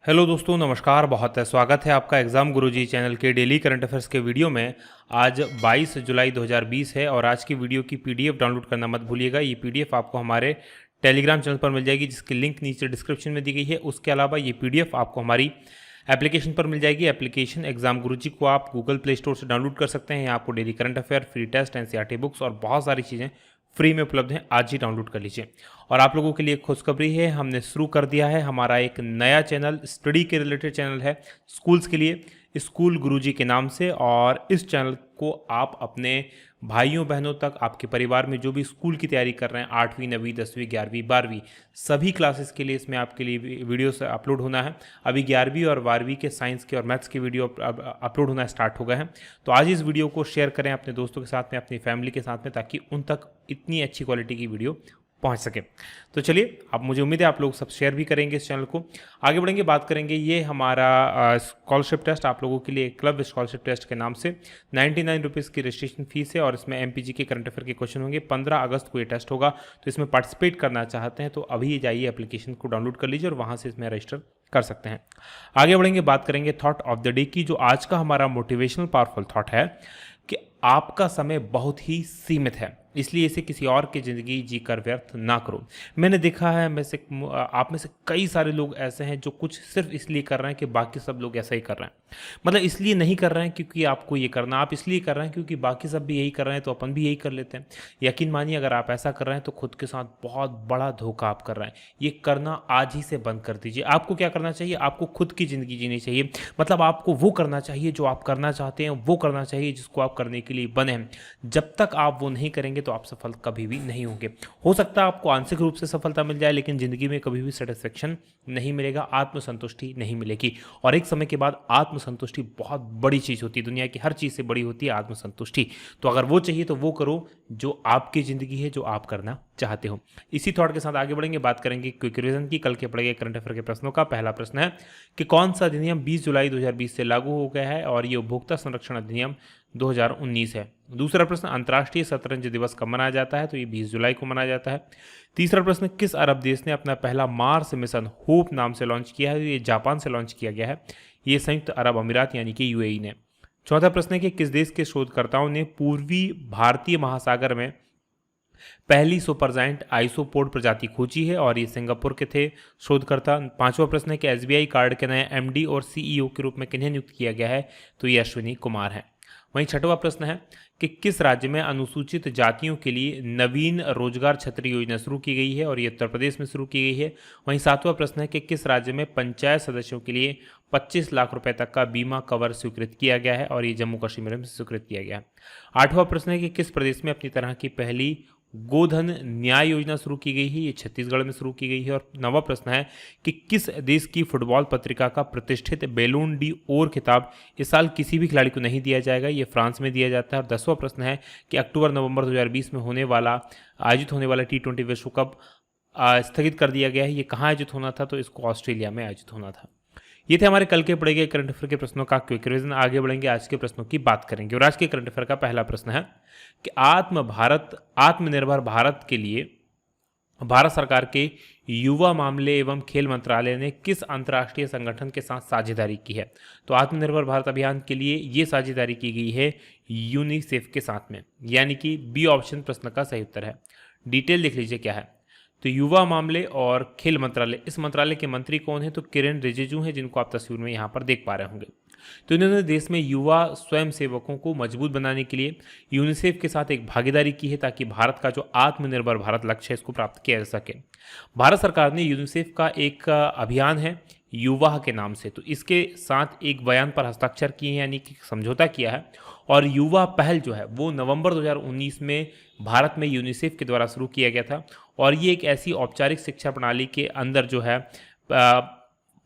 Hello दोस्तों, नमस्कार। बहुत है स्वागत है आपका एग्ज़ाम गुरुजी चैनल के डेली करंट अफेयर्स के वीडियो में। आज 22 जुलाई 2020 है और आज की वीडियो की पीडीएफ डाउनलोड करना मत भूलिएगा। ये पीडीएफ आपको हमारे टेलीग्राम चैनल पर मिल जाएगी, जिसकी लिंक नीचे डिस्क्रिप्शन में दी गई है। उसके अलावा ये पीडीएफ आपको हमारी एप्लीकेशन पर मिल जाएगी। एप्लीकेशन एग्जाम गुरुजी को आप गूगल प्ले स्टोर से डाउनलोड कर सकते हैं। यहाँ आपको daily current affair, free test, NCERT books और बहुत सारी चीज़ें फ्री में उपलब्ध हैं। आज ही डाउनलोड कर लीजिए। और आप लोगों के लिए खुशखबरी है, हमने शुरू कर दिया है हमारा एक नया चैनल, स्टडी के रिलेटेड चैनल है स्कूल्स के लिए, स्कूल गुरुजी के नाम से। और इस चैनल को आप अपने भाइयों बहनों तक, आपके परिवार में जो भी स्कूल की तैयारी कर रहे हैं, 8वीं 9वीं 10वीं 11वीं 12वीं सभी क्लासेस के लिए इसमें आपके लिए वीडियोस अपलोड होना है। अभी 11वीं और 12वीं के साइंस के और मैथ्स के वीडियो अपलोड होना स्टार्ट हो गए हैं। तो आज इस वीडियो को शेयर करें अपने दोस्तों के साथ में, अपनी फैमिली के साथ में, ताकि उन तक इतनी अच्छी क्वालिटी की वीडियो पहुंच सके। तो चलिए, अब मुझे उम्मीद है आप लोग सब शेयर भी करेंगे इस चैनल को। आगे बढ़ेंगे, बात करेंगे ये हमारा स्कॉलरशिप टेस्ट आप लोगों के लिए, क्लब स्कॉलरशिप टेस्ट के नाम से 99 रुपीज़ की रजिस्ट्रेशन फीस है और इसमें एमपीजी के करंट अफेयर के क्वेश्चन होंगे। 15 अगस्त को ये टेस्ट होगा। तो इसमें पार्टिसिपेट करना चाहते हैं तो अभी जाइए, एप्लीकेशन को डाउनलोड कर लीजिए और वहाँ से इसमें रजिस्टर कर सकते हैं। आगे बढ़ेंगे, बात करेंगे थॉट ऑफ द डे की। जो आज का हमारा मोटिवेशनल पावरफुल थॉट है कि आपका समय बहुत ही सीमित है, इसलिए इसे किसी और की ज़िंदगी जीकर व्यर्थ ना करो। मैंने देखा है आप में से कई सारे लोग ऐसे हैं जो कुछ सिर्फ इसलिए कर रहे हैं कि बाकी सब लोग ऐसा ही कर रहे हैं। मतलब इसलिए नहीं कर रहे हैं क्योंकि आपको ये करना, आप इसलिए कर रहे हैं क्योंकि बाकी सब भी यही कर रहे हैं तो अपन भी यही कर लेते हैं। यकीन मानिए, अगर आप ऐसा कर रहे हैं तो खुद के साथ बहुत बड़ा धोखा आप कर रहे हैं। ये करना आज ही से बंद कर दीजिए। आपको क्या करना चाहिए? आपको खुद की ज़िंदगी जीनी चाहिए। मतलब आपको वो करना चाहिए जो आप करना चाहते हैं, वो करना चाहिए जिसको आप करने के लिए बने हैं। जब तक आप वो नहीं करेंगे तो आप सफल कभी भी नहीं होंगे। हो सकता है आपको आंशिक रूप से सफलता मिल जाए, लेकिन जिंदगी में कभी भी सेटिस्फेक्शन नहीं मिलेगा, आत्मसंतुष्टि नहीं मिलेगी। और एक समय के बाद आत्मसंतुष्टि बहुत बड़ी चीज होती है, दुनिया की हर चीज से बड़ी होती है आत्मसंतुष्टि। तो अगर वो चाहिए तो वो करो जो आपकी जिंदगी है, जो आप करना चाहते हो। इसी थॉट के साथ आगे बढ़ेंगे, बात करेंगे क्विक रिवीजन की, कल के पढ़े गए करंट अफेयर के प्रश्नों का। पहला प्रश्न है कि कौन सा अधिनियम 20 जुलाई 2020 से लागू हो गया है, और ये उपभोक्ता संरक्षण अधिनियम 2019 है। दूसरा प्रश्न, अंतर्राष्ट्रीय शतरंज दिवस कब मनाया जाता है, तो ये 20 जुलाई को मनाया जाता है। तीसरा प्रश्न, किस अरब देश ने अपना पहला मार्स मिशन होप नाम से लॉन्च किया है, ये जापान से लॉन्च किया गया है, ये संयुक्त अरब अमीरात यानी कि यूएई ने। चौथा प्रश्न है कि किस देश के शोधकर्ताओं ने पूर्वी भारतीय महासागर में पहली सुपरजाइंट आइसोपोड प्रजाति खोजी है, और ये सिंगापुर के थे शोधकर्ता। पांचवा प्रश्न है कि एसबीआई कार्ड के नए एमडी और सीईओ के रूप में किन्हें नियुक्त किया गया है, तो ये अश्विनी कुमार है। वहीं छठवां प्रश्न है कि किस राज्य में अनुसूचित जातियों के लिए नवीन रोजगार छतरी योजना शुरू की गई है, और ये उत्तर प्रदेश में शुरू की गई है। वहीं सातवां प्रश्न है कि किस राज्य में पंचायत सदस्यों के लिए 25 लाख रुपए तक का बीमा कवर स्वीकृत किया गया है, और ये जम्मू कश्मीर में स्वीकृत किया गया है। आठवां प्रश्न है कि किस प्रदेश में अपनी तरह की पहली गोधन न्याय योजना शुरू की गई है, ये छत्तीसगढ़ में शुरू की गई है। और नवा प्रश्न है कि किस देश की फुटबॉल पत्रिका का प्रतिष्ठित बैलोन डी ओर खिताब इस साल किसी भी खिलाड़ी को नहीं दिया जाएगा, ये फ्रांस में दिया जाता है। और 10वां प्रश्न है कि अक्टूबर नवंबर 2020 में आयोजित होने वाला T20 विश्व कप स्थगित कर दिया गया है, ये कहाँ आयोजित होना था, तो इसको ऑस्ट्रेलिया में आयोजित होना था। ये थे हमारे कल के पढ़े गए करंट अफेयर के प्रश्नों का क्विक रिवीजन। आगे बढ़ेंगे, आज के प्रश्नों की बात करेंगे। और आज के करंट अफेयर का पहला प्रश्न है कि आत्मनिर्भर भारत के लिए भारत सरकार के युवा मामले एवं खेल मंत्रालय ने किस अंतर्राष्ट्रीय संगठन के साथ साझेदारी की है, तो आत्मनिर्भर भारत अभियान के लिए ये साझेदारी की गई है यूनिसेफ के साथ में, यानी कि बी ऑप्शन प्रश्न का सही उत्तर है। डिटेल देख लीजिए क्या है। तो युवा मामले और खेल मंत्रालय, इस मंत्रालय के मंत्री कौन है, तो किरेन रिजिजू हैं, जिनको आप तस्वीर में यहाँ पर देख पा रहे होंगे। तो इन्होंने देश में युवा स्वयं सेवकों को मजबूत बनाने के लिए यूनिसेफ के साथ एक भागीदारी की है, ताकि भारत का जो आत्मनिर्भर भारत लक्ष्य है इसको प्राप्त किया जा सके। भारत सरकार ने यूनिसेफ का एक अभियान है युवा के नाम से, तो इसके साथ एक बयान पर हस्ताक्षर किए हैं, यानी कि समझौता किया है। और युवा पहल जो है वो नवंबर 2019 में भारत में यूनिसेफ के द्वारा शुरू किया गया था। और ये एक ऐसी औपचारिक शिक्षा प्रणाली के अंदर जो है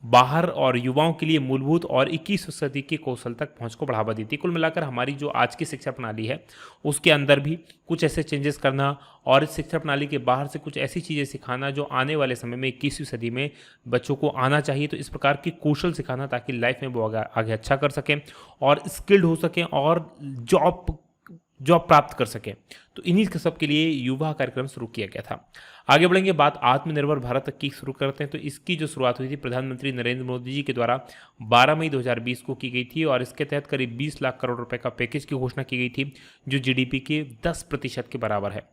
बाहर और युवाओं के लिए मूलभूत और 21वीं सदी के कौशल तक पहुंच को बढ़ावा देती है। कुल मिलाकर हमारी जो आज की शिक्षा प्रणाली है उसके अंदर भी कुछ ऐसे चेंजेस करना, और इस शिक्षा प्रणाली के बाहर से कुछ ऐसी चीज़ें सिखाना जो आने वाले समय में 21वीं सदी में बच्चों को आना चाहिए। तो इस प्रकार की कौशल सिखाना, ताकि लाइफ में वो आगे अच्छा कर सकें और स्किल्ड हो सकें और जॉब जो आप प्राप्त कर सकें। तो इन्हीं सब के लिए युवा कार्यक्रम शुरू किया गया था। आगे बढ़ेंगे, बात आत्मनिर्भर भारत तक की शुरू करते हैं। तो इसकी जो शुरुआत हुई थी प्रधानमंत्री नरेंद्र मोदी जी के द्वारा 12 मई 2020 को की गई थी और इसके तहत करीब 20 लाख करोड़ रुपए का पैकेज की घोषणा की गई थी जो जीडीपी के 10% के बराबर है।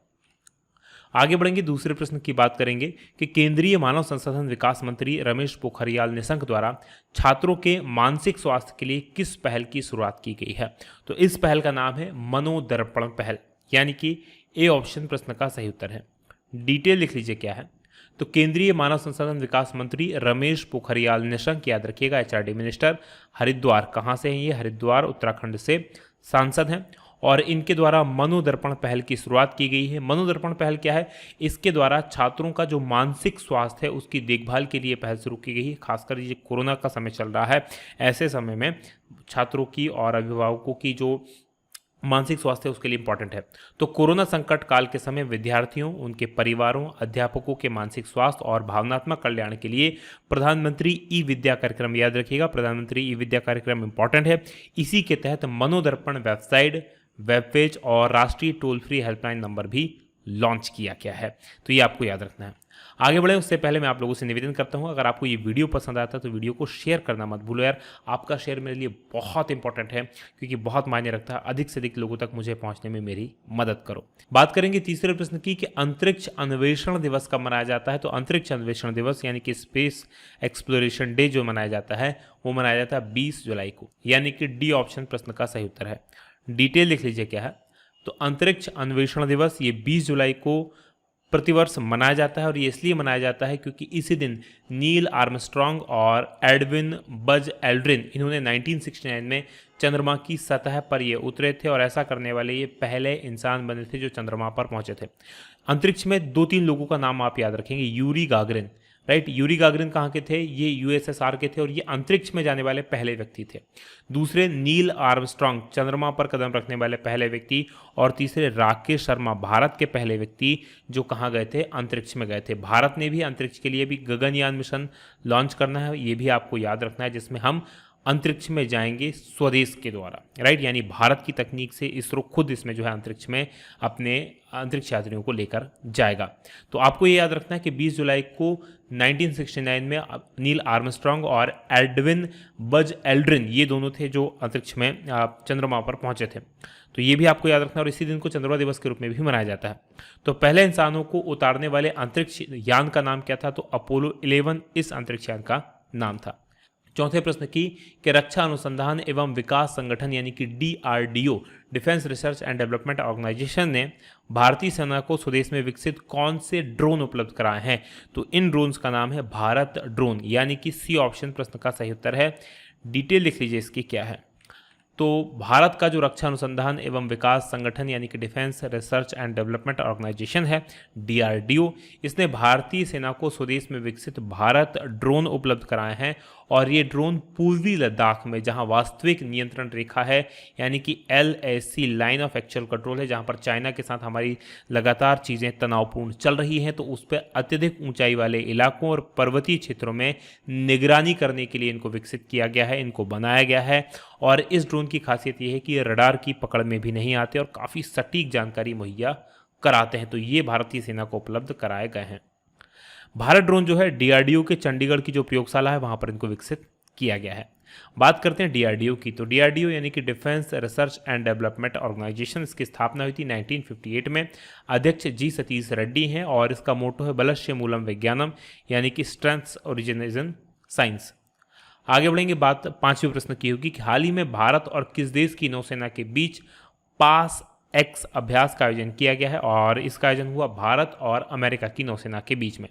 आगे बढ़ेंगे, दूसरे प्रश्न की बात करेंगे कि केंद्रीय मानव संसाधन विकास मंत्री रमेश पोखरियाल निशंक द्वारा छात्रों के मानसिक स्वास्थ्य के लिए किस पहल की शुरुआत की गई है। तो इस पहल का नाम है मनोदर्पण पहल, यानी कि ए ऑप्शन प्रश्न का सही उत्तर है। डिटेल लिख लीजिए क्या है। तो केंद्रीय मानव संसाधन विकास मंत्री रमेश पोखरियाल निशंक, याद रखिएगा एचआरडी मिनिस्टर, हरिद्वार, कहाँ से हैं ये, हरिद्वार उत्तराखंड से सांसद हैं और इनके द्वारा मनोदर्पण पहल की शुरुआत की गई है। मनोदर्पण पहल क्या है, इसके द्वारा छात्रों का जो मानसिक स्वास्थ्य है उसकी देखभाल के लिए पहल शुरू की गई है। खासकर ये कोरोना का समय चल रहा है, ऐसे समय में छात्रों की और अभिभावकों की जो मानसिक स्वास्थ्य उसके लिए इंपॉर्टेंट है। तो कोरोना संकट काल के समय विद्यार्थियों, उनके परिवारों, अध्यापकों के मानसिक स्वास्थ्य और भावनात्मक कल्याण के लिए प्रधानमंत्री ई विद्या कार्यक्रम, याद रखिएगा प्रधानमंत्री ई विद्या कार्यक्रम इंपॉर्टेंट है। इसी के तहत मनोदर्पण वेबसाइट, वेब पेज और राष्ट्रीय टोल फ्री हेल्पलाइन नंबर भी लॉन्च किया गया है। तो ये आपको याद रखना है। आगे बढ़े उससे पहले मैं आप लोगों से निवेदन करता हूं, अगर आपको ये वीडियो पसंद आता है तो वीडियो को शेयर करना मत भूलो यार। आपका शेयर मेरे लिए बहुत इंपॉर्टेंट है क्योंकि बहुत मायने रखता है। अधिक से अधिक लोगों तक मुझे पहुंचने में मेरी मदद करो। बात करेंगे तीसरे प्रश्न की कि अंतरिक्ष अन्वेषण दिवस कब मनाया जाता है। तो अंतरिक्ष अन्वेषण दिवस यानी कि स्पेस एक्सप्लोरेशन डे जो मनाया जाता है वो मनाया जाता है 20 जुलाई को, यानी कि डी ऑप्शन प्रश्न का सही उत्तर है। डिटेल लिख लीजिए क्या है। तो अंतरिक्ष अन्वेषण दिवस ये 20 जुलाई को प्रतिवर्ष मनाया जाता है और ये इसलिए मनाया जाता है क्योंकि इसी दिन नील आर्मस्ट्रॉन्ग और एडविन बज एल्ड्रिन, इन्होंने 1969 में चंद्रमा की सतह पर ये उतरे थे और ऐसा करने वाले ये पहले इंसान बने थे जो चंद्रमा पर पहुंचे थे। अंतरिक्ष में 2-3 लोगों का नाम आप याद रखेंगे। Yuri Gagarin, right, Yuri Gagarin कहाँ के थे, ये यूएसएसआर के थे और ये अंतरिक्ष में जाने वाले पहले व्यक्ति थे। दूसरे नील आर्मस्ट्रॉन्ग, चंद्रमा पर कदम रखने वाले पहले व्यक्ति। और तीसरे राकेश शर्मा, भारत के पहले व्यक्ति जो कहाँ गए थे, अंतरिक्ष में गए थे। भारत ने भी अंतरिक्ष के लिए भी गगनयान मिशन लॉन्च करना है, ये भी आपको याद रखना है, जिसमें हम अंतरिक्ष में जाएंगे स्वदेश के द्वारा, राइट, यानी भारत की तकनीक से इसरो खुद इसमें जो है अंतरिक्ष में अपने अंतरिक्ष यात्रियों को लेकर जाएगा। तो आपको ये याद रखना है कि 20 जुलाई को 1969 में नील आर्मस्ट्रॉन्ग और एडविन बज एल्ड्रिन, ये दोनों थे जो अंतरिक्ष में चंद्रमा पर पहुंचे थे। तो ये भी आपको याद रखना है और इसी दिन को चंद्रमा दिवस के रूप में भी मनाया जाता है। तो पहले इंसानों को उतारने वाले अंतरिक्ष यान का नाम क्या था, तो अपोलो 11 इस अंतरिक्ष यान का नाम था। चौथे प्रश्न की कि रक्षा अनुसंधान एवं विकास संगठन यानी कि DRDO, defence research and development organisation ने भारतीय सेना को स्वदेश में विकसित कौन से ड्रोन उपलब्ध कराए हैं। तो इन ड्रोन्स का नाम है भारत ड्रोन, यानी कि सी ऑप्शन प्रश्न का सही उत्तर है। डिटेल लिख लीजिए इसकी क्या है। तो भारत का जो रक्षा अनुसंधान एवं विकास संगठन यानी कि defence research and development organisation है, डीआरडीओ, इसने भारतीय सेना को स्वदेश में विकसित भारत ड्रोन उपलब्ध कराए हैं और ये ड्रोन पूर्वी लद्दाख में, जहां वास्तविक नियंत्रण रेखा है यानी कि LAC line of actual control है, जहां पर चाइना के साथ हमारी लगातार चीज़ें तनावपूर्ण चल रही हैं, तो उस पर अत्यधिक ऊंचाई वाले इलाकों और पर्वतीय क्षेत्रों में निगरानी करने के लिए इनको विकसित किया गया है, इनको बनाया गया है। और इस ड्रोन की खासियत यह है कि ये रडार की पकड़ में भी नहीं आते और काफ़ी सटीक जानकारी मुहैया कराते हैं। तो ये भारतीय सेना को उपलब्ध कराए गए हैं। भारत ड्रोन जो है डीआरडीओ के चंडीगढ़ की जो प्रयोगशाला है वहां पर इनको विकसित किया गया है। बात करते हैं डीआरडीओ की। तो डीआरडीओ यानी कि defence research and development organisation, इसकी स्थापना हुई थी 1958 में। अध्यक्ष जी सतीश रेड्डी हैं और इसका मोटो है बलस्य मूलम विज्ञानम, यानी कि स्ट्रेंथ्स ओरिजिन इन साइंस। आगे बढ़ेंगे, बात पांचवें प्रश्न की होगी कि हाल ही में भारत और किस देश की नौसेना के बीच पास एक्स अभ्यास का आयोजन किया गया है और इसका आयोजन हुआ भारत और अमेरिका की नौसेना के बीच में,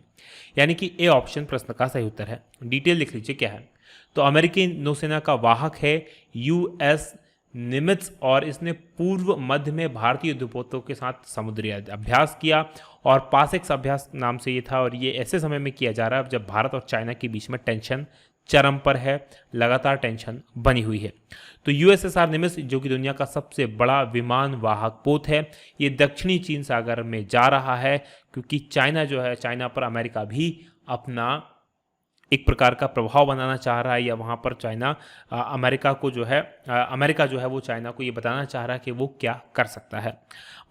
यानी कि ए ऑप्शन प्रश्न का सही उत्तर है। डिटेल लिख लीजिए क्या है। तो अमेरिकी नौसेना का वाहक है यूएस निमित्ज और इसने पूर्व मध्य में भारतीय युद्धपोतों के साथ समुद्री अभ्यास किया और पासेक्स अभ्यास नाम से ये था और ये ऐसे समय में किया जा रहा है जब भारत और चाइना के बीच में टेंशन चरम पर है, लगातार टेंशन बनी हुई है। तो यूएसएसआर निमित्ज जो कि दुनिया का सबसे बड़ा विमान वाहक पोत है, ये दक्षिणी चीन सागर में जा रहा है क्योंकि चाइना जो है, चाइना पर अमेरिका भी अपना एक प्रकार का प्रभाव बनाना चाह रहा है, या वहाँ पर चाइना अमेरिका को जो है अमेरिका जो है वो चाइना को ये बताना चाह रहा है कि वो क्या कर सकता है।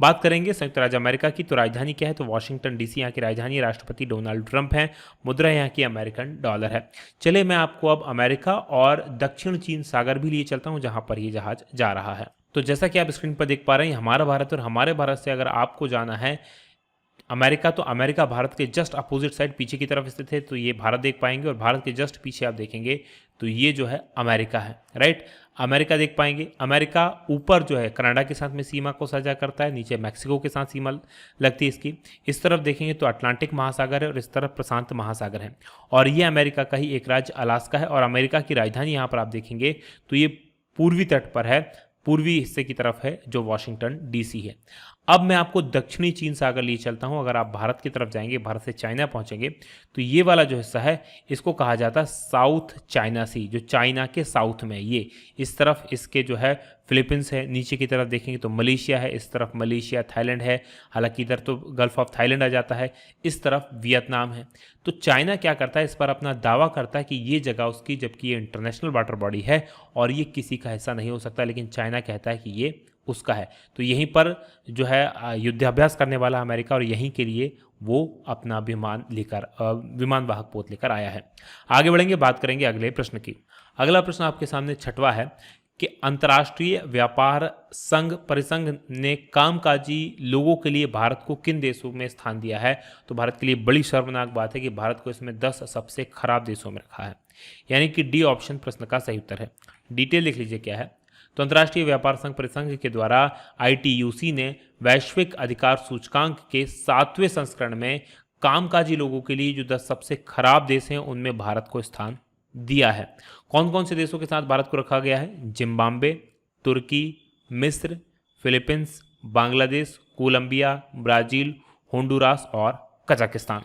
बात करेंगे संयुक्त राज्य अमेरिका की, तो राजधानी क्या है, तो वाशिंगटन डीसी यहाँ की राजधानी है, राष्ट्रपति डोनाल्ड ट्रंप है, मुद्रा यहाँ की अमेरिकन डॉलर है। चलिए मैं आपको अब अमेरिका और दक्षिण चीन सागर भी लिए चलता हूँ जहाँ पर ये जहाज जा रहा है। तो जैसा कि आप स्क्रीन पर देख पा रहे हैं, हमारा भारत और हमारे भारत से अगर आपको जाना है अमेरिका, तो अमेरिका भारत के जस्ट अपोजिट साइड पीछे की तरफ स्थित है, तो ये भारत देख पाएंगे, और भारत के जस्ट पीछे आप देखेंगे तो ये जो है अमेरिका है, राइट। अमेरिका देख पाएंगे। अमेरिका ऊपर जो है कनाडा के साथ में सीमा को साझा करता है, नीचे मैक्सिको के साथ सीमा लगती है इसकी। इस तरफ देखेंगे तो अटलांटिक महासागर है, और इस तरफ प्रशांत महासागर है, और ये अमेरिका का ही एक राज्य अलास्का है। और अमेरिका की राजधानी यहाँ पर आप देखेंगे तो ये पूर्वी तट पर है, पूर्वी हिस्से की तरफ है, जो वाशिंगटन डीसी है। अब मैं आपको दक्षिणी चीन सागर लिए चलता हूं। अगर आप भारत की तरफ जाएंगे, भारत से चाइना पहुंचेंगे, तो ये वाला जो हिस्सा है इसको कहा जाता है साउथ चाइना सी, जो चाइना के साउथ में, ये इस तरफ इसके जो है फिलीपींस है, नीचे की तरफ देखेंगे तो मलेशिया है, इस तरफ मलेशिया थाईलैंड है, हालांकि इधर तो गल्फ ऑफ थाईलैंड आ जाता है, इस तरफ वियतनाम है। तो चाइना क्या करता है, इस पर अपना दावा करता है कि ये जगह उसकी, जबकि ये इंटरनेशनल वाटर बॉडी है और ये किसी का हिस्सा नहीं हो सकता, लेकिन चाइना कहता है कि ये उसका है। तो यहीं पर जो है युद्धाभ्यास करने वाला अमेरिका, और यहीं के लिए वो अपना विमान वाहक पोत लेकर आया है। आगे बढ़ेंगे, बात करेंगे अगले प्रश्न की। अगला प्रश्न आपके सामने छठवां है कि अंतर्राष्ट्रीय व्यापार संघ परिसंघ ने कामकाजी लोगों के लिए भारत को किन देशों में स्थान दिया है। तो भारत के लिए बड़ी शर्मनाक बात है कि भारत को इसमें 10 सबसे खराब देशों में रखा है, यानी कि डी ऑप्शन प्रश्न का सही उत्तर है। डिटेल देख लीजिए क्या है। तो अंतर्राष्ट्रीय व्यापार संघ परिसंघ के द्वारा ITUC ने वैश्विक अधिकार सूचकांक के 7वें संस्करण में कामकाजी लोगों के लिए जो 10 सबसे खराब देश हैं उनमें भारत को स्थान दिया है। कौन कौन से देशों के साथ भारत को रखा गया है? जिम्बाब्वे, तुर्की, मिस्र, Philippines, Bangladesh, Colombia, Brazil, Honduras और कजाकिस्तान।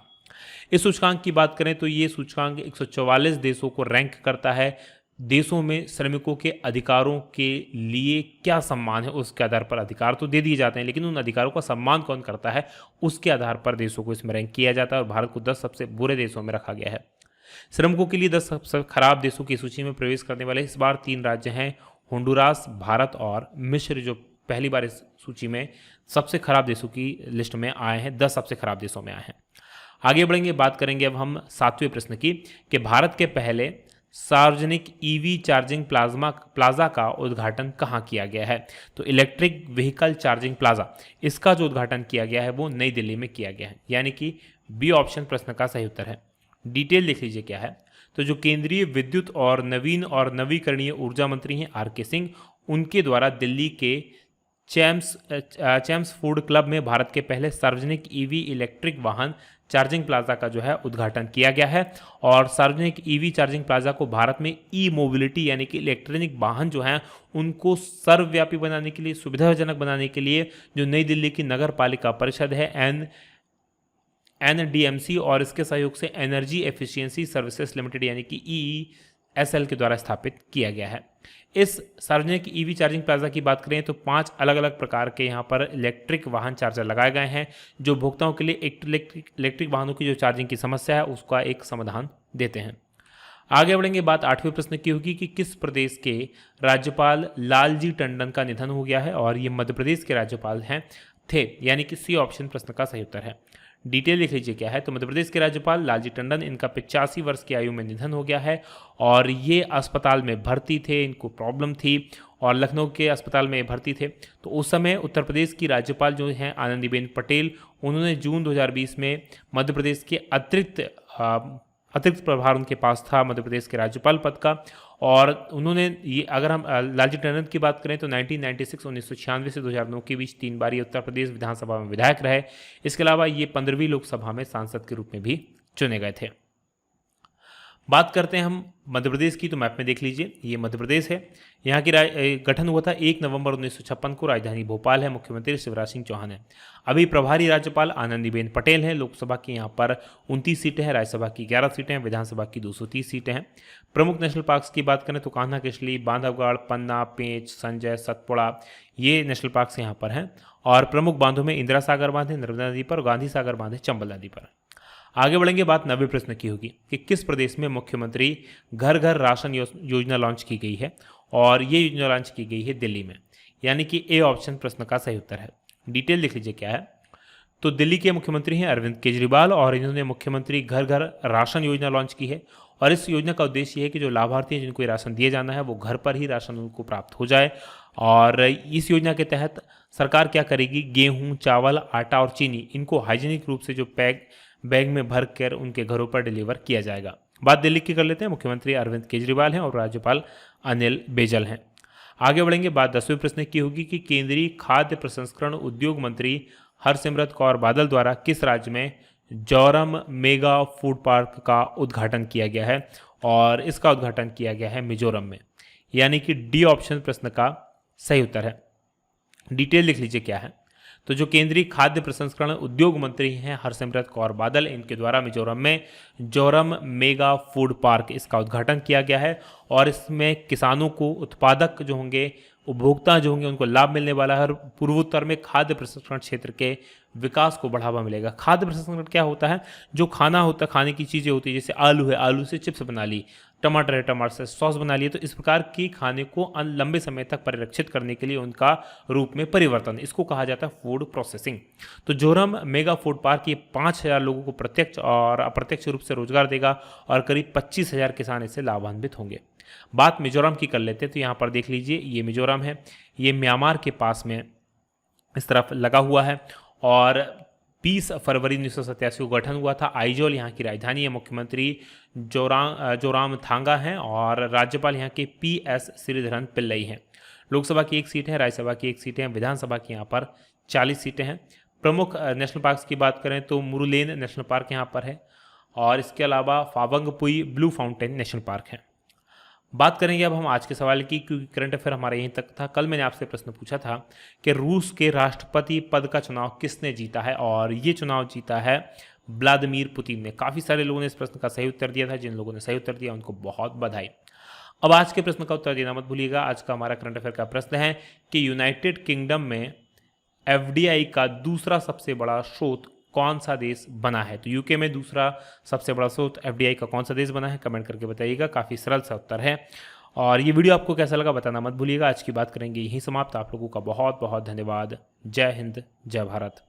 इस सूचकांक की बात करें तो ये सूचकांक 144 देशों को रैंक करता है। देशों में श्रमिकों के अधिकारों के लिए क्या सम्मान है उसके आधार पर, अधिकार तो दे दिए जाते हैं लेकिन उन अधिकारों का सम्मान कौन करता है उसके आधार पर देशों को इसमें रैंक किया जाता है, और भारत को 10 सबसे बुरे देशों में रखा गया है। श्रमिकों के लिए 10 सबसे खराब देशों की सूची में प्रवेश करने वाले इस बार 3 राज्य हैं, होंडुरास, भारत और मिस्र, जो पहली बार इस सूची में सबसे खराब देशों की लिस्ट में आए हैं, 10 सबसे खराब देशों में आए हैं। आगे बढ़ेंगे, बात करेंगे अब हम 7वें प्रश्न की कि भारत के पहले सार्वजनिक EV चार्जिंग प्लाजा का उद्घाटन कहाँ किया गया है। तो इलेक्ट्रिक व्हीकल चार्जिंग प्लाजा, इसका जो उद्घाटन किया गया है वो नई दिल्ली में किया गया है, यानी कि बी ऑप्शन प्रश्न का सही उत्तर है। डिटेल देख लीजिए क्या है। तो जो केंद्रीय विद्युत और नवीन और नवीकरणीय ऊर्जा मंत्री हैं RK सिंह, उनके द्वारा दिल्ली के चैम्स फूड क्लब में भारत के पहले सार्वजनिक EV इलेक्ट्रिक वाहन चार्जिंग प्लाजा का जो है उद्घाटन किया गया है। और सार्वजनिक EV चार्जिंग प्लाजा को भारत में मोबिलिटी यानी कि इलेक्ट्रॉनिक वाहन जो हैं उनको सर्वव्यापी बनाने के लिए, सुविधाजनक बनाने के लिए जो नई दिल्ली की नगर पालिका परिषद है NDMC और इसके सहयोग से एनर्जी एफिशिएंसी सर्विसेज लिमिटेड यानी कि EESL के द्वारा स्थापित किया गया है। इस सार्वजनिक EV चार्जिंग प्लाजा की बात करें तो 5 अलग अलग प्रकार के यहाँ पर इलेक्ट्रिक वाहन चार्जर लगाए गए हैं जो उपभोक्ताओं के लिए इलेक्ट्रिक वाहनों की जो चार्जिंग की समस्या है उसका एक समाधान देते हैं। आगे बढ़ेंगे, बात 8वें प्रश्न की होगी कि किस प्रदेश के राज्यपाल लालजी टंडन का निधन हो गया है, और ये मध्य प्रदेश के राज्यपाल थे, यानी कि सी ऑप्शन प्रश्न का सही उत्तर है। डिटेल लिख लीजिए क्या है। तो मध्य प्रदेश के राज्यपाल लालजी टंडन, इनका 85 वर्ष की आयु में निधन हो गया है और ये अस्पताल में भर्ती थे, इनको प्रॉब्लम थी और लखनऊ के अस्पताल में भर्ती थे। तो उस समय उत्तर प्रदेश की राज्यपाल जो हैं आनंदीबेन पटेल, उन्होंने जून 2020 में मध्य प्रदेश के अतिरिक्त प्रभार उनके पास था मध्य प्रदेश के राज्यपाल पद का, और उन्होंने ये, अगर हम लालजी टंडन की बात करें तो 1996 1996 से 2009 के बीच 3 बार ये उत्तर प्रदेश विधानसभा में विधायक रहे। इसके अलावा ये 15वीं लोकसभा में सांसद के रूप में भी चुने गए थे। बात करते हैं हम मध्य प्रदेश की, तो मैप में देख लीजिए ये मध्य प्रदेश है। यहाँ की गठन हुआ था 1 नवंबर 1956 को, राजधानी भोपाल है, मुख्यमंत्री शिवराज सिंह चौहान है। अभी प्रभारी राज्यपाल आनंदीबेन पटेल हैं। लोकसभा की यहाँ पर 29 सीटें हैं, राज्यसभा की 11 सीटें हैं, विधानसभा की 230 सीटें हैं। प्रमुख नेशनल पार्क्स की बात करें तो कान्हा किशली, बांधवगढ़, पन्ना, पेंच, संजय, सतपुड़ा, ये नेशनल पार्क्स यहाँ पर हैं। और प्रमुख बांधों में इंदिरा सागर बांध है नर्मदा नदी पर, गांधी सागर बांध है चंबल नदी पर। आगे बढ़ेंगे, बात 90 प्रश्न की होगी कि किस प्रदेश में मुख्यमंत्री घर घर राशन योजना लॉन्च की गई है, और ये योजना लॉन्च की गई है दिल्ली में, यानी कि ए ऑप्शन प्रश्न का सही उत्तर है। डिटेल देख लीजिए क्या है। तो दिल्ली के मुख्यमंत्री हैं अरविंद केजरीवाल, और इन्होंने मुख्यमंत्री घर घर राशन योजना लॉन्च की है। और इस योजना का उद्देश्य ये है कि जो लाभार्थी हैं जिनको ये राशन दिया जाना है वो घर पर ही राशन उनको प्राप्त हो जाए। और इस योजना के तहत सरकार क्या करेगी, गेहूं, चावल, आटा और चीनी इनको हाइजीनिक रूप से जो बैग में भर कर उनके घरों पर डिलीवर किया जाएगा। बात दिल्ली की कर लेते हैं। मुख्यमंत्री अरविंद केजरीवाल हैं और राज्यपाल अनिल बैजल हैं। आगे बढ़ेंगे, बात 10वें प्रश्न की होगी कि केंद्रीय खाद्य प्रसंस्करण उद्योग मंत्री हरसिमरत कौर बादल द्वारा किस राज्य में जोरम मेगा फूड पार्क का उद्घाटन किया गया है, और इसका उद्घाटन किया गया है मिजोरम में, यानी कि डी ऑप्शन प्रश्न का सही उत्तर है। डिटेल लिख लीजिए क्या है। तो जो केंद्रीय खाद्य प्रसंस्करण उद्योग मंत्री हैं हरसिमरत कौर बादल, इनके द्वारा मिजोरम में जोरम मेगा फूड पार्क इसका उद्घाटन किया गया है, और इसमें किसानों को, उत्पादक जो होंगे, उपभोक्ता जो होंगे, उनको लाभ मिलने वाला है। और पूर्वोत्तर में खाद्य प्रसंस्करण क्षेत्र के विकास को बढ़ावा मिलेगा। खाद्य प्रसंस्करण क्या होता है, जो खाना होता है, खाने की चीज़ें होती है, जैसे आलू है, आलू से चिप्स बना ली, टमाटर है, टमाटर से सॉस बना लिए, तो इस प्रकार की खाने को लंबे समय तक परिरक्षित करने के लिए उनका रूप में परिवर्तन, इसको कहा जाता है फूड प्रोसेसिंग। तो जोरम मेगा फूड पार्क ये 5,000 लोगों को प्रत्यक्ष और अप्रत्यक्ष रूप से रोजगार देगा, और करीब 25,000 किसान इससे लाभान्वित होंगे। बात मिजोरम की कर लेते हैं। तो यहाँ पर देख लीजिए, ये मिजोरम है, ये म्यांमार के पास में इस तरफ लगा हुआ है, और 20 फरवरी 1987 को गठन हुआ था। आइजोल यहाँ की राजधानी है। मुख्यमंत्री जोराम थांगा हैं, और राज्यपाल यहाँ के PS श्रीधरन पिल्लई हैं। लोकसभा की 1 सीट है, राज्यसभा की 1 सीट है, विधानसभा की यहाँ पर 40 सीटें हैं। प्रमुख नेशनल पार्क्स की बात करें तो मुरुलेन नेशनल पार्क यहाँ पर है, और इसके अलावा फावंगपुई ब्लू फाउंटेन नेशनल पार्क है। बात करेंगे अब हम आज के सवाल की, क्योंकि करंट अफेयर हमारा यहीं तक था। कल मैंने आपसे प्रश्न पूछा था कि रूस के राष्ट्रपति पद का चुनाव किसने जीता है, और ये चुनाव जीता है व्लादिमीर पुतिन ने। काफ़ी सारे लोगों ने इस प्रश्न का सही उत्तर दिया था। जिन लोगों ने सही उत्तर दिया उनको बहुत बधाई। अब आज के प्रश्न का उत्तर देना मत भूलिएगा। आज का हमारा करंट अफेयर का प्रश्न है कि यूनाइटेड किंगडम में FDI का दूसरा सबसे बड़ा स्रोत कौन सा देश बना है। तो यूके में दूसरा सबसे बड़ा स्रोत FDI का कौन सा देश बना है, कमेंट करके बताइएगा। काफ़ी सरल सा उत्तर है। और ये वीडियो आपको कैसा लगा बताना मत भूलिएगा। आज की बात करेंगे यहीं समाप्त। आप लोगों का बहुत बहुत धन्यवाद। जय हिंद, जय भारत।